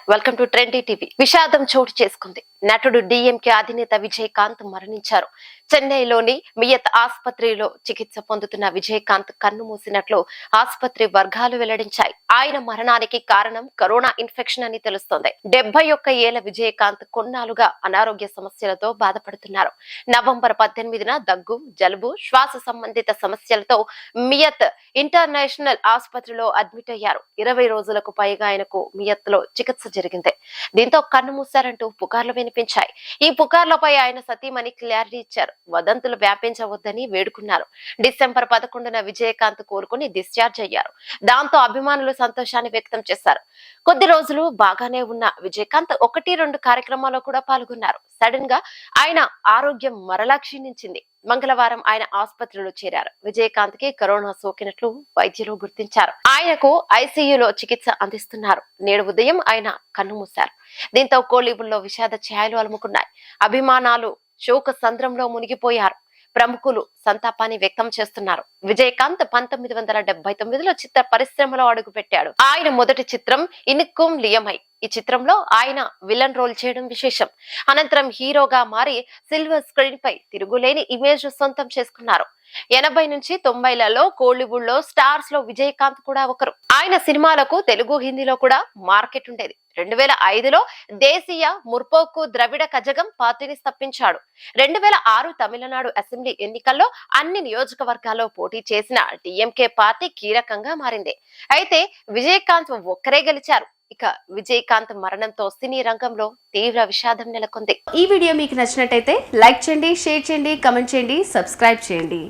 Welcome to trendy TV. విషాదం చోటు చేసుకుంది. నటుడు డిఎంకే అధినేత విజయకాంత్ మరణించారు. చెన్నైలోని మియత్ ఆసుపత్రిలో చికిత్స పొందుతున్న విజయకాంత్ కన్ను మూసినట్లు ఆసుపత్రి వర్గాలు వెల్లడించాయి. ఆయన మరణానికి కారణం కరోనా ఇన్ఫెక్షన్ అని తెలుస్తోంది. 71 ఏళ్ల విజయకాంత్ కొన్నాళ్లుగా అనారోగ్య సమస్యలతో బాధపడుతున్నారు. నవంబర్ 18న దగ్గు, జలుబు, శ్వాస సంబంధిత సమస్యలతో మియత్ ఇంటర్నేషనల్ ఆసుపత్రిలో అడ్మిట్ అయ్యారు. 20 రోజులకు పైగా ఆయనకు మియత్ లో చికిత్స జరిగింది. దీంతో కన్ను మూశారంటూ పుకార్లు వినిపించాయి. ఈ పుకార్లపై ఆయన సతీమణి క్లారిటీ ఇచ్చారు. వదంతులు వ్యాపించవద్దని వేడుకున్నారు. డిసెంబర్ 11న విజయకాంత్ కోలుకుని డిశ్చార్జ్ అయ్యారు. దాంతో అభిమానులు సంతోషాన్ని వ్యక్తం చేశారు. కొద్ది రోజులు బాగానే ఉన్న విజయకాంత్ 1-2 కార్యక్రమాల్లో కూడా పాల్గొన్నారు. సడన్ గా ఆయన ఆరోగ్యం మరలా క్షీణించింది. మంగళవారం ఆయన ఆసుపత్రిలో చేరారు. విజయకాంత్ కి కరోనా సోకినట్లు వైద్యులు గుర్తించారు. ఆయనకు ఐసీయూలో చికిత్స అందిస్తున్నారు. నేడు ఉదయం ఆయన కన్నుమూశారు. దీంతో కోలీవుడ్లో విషాద ఛాయలు అలుముకున్నాయి. అభిమానాలు శోక సంద్రంలో మునిగిపోయారు. ప్రముఖులు సంతాపాన్ని వ్యక్తం చేస్తున్నారు. విజయకాంత్ 1979లో చిత్ర పరిశ్రమలో అడుగుపెట్టాడు. ఆయన మొదటి చిత్రం ఇనుక్కుం లియమై. ఈ చిత్రంలో ఆయన విలన్ రోల్ చేయడం విశేషం. అనంతరం హీరోగా మారి సిల్వర్ స్క్రీన్ పై తిరుగులేని ఇమేజ్ సొంతం చేసుకున్నారు. 80 నుంచి 90లలో కోలీవుడ్ లో స్టార్స్ లో విజయకాంత్ కూడా ఒకరు. ఆయన సినిమాలకు తెలుగు, హిందీలో కూడా మార్కెట్ ఉండేది. 2005లో దేశీయ ముర్పోకు ద్రవిడ కజగం పార్టీని స్థాపించాడు. 2006 తమిళనాడు అసెంబ్లీ ఎన్నికల్లో అన్ని నియోజకవర్గాల్లో పోటీ చేసిన డిఎంకే పార్టీ కీలకంగా మారింది. అయితే విజయకాంత్ ఒక్కరే గెలిచారు. ఇక విజయకాంత్ మరణంతో సినీ రంగంలో తీవ్ర విషాదం నెలకొంది. ఈ వీడియో మీకు నచ్చినట్టయితే లైక్ చేయండి, షేర్ చేయండి, కమెంట్ చేయండి, సబ్స్క్రైబ్ చేయండి.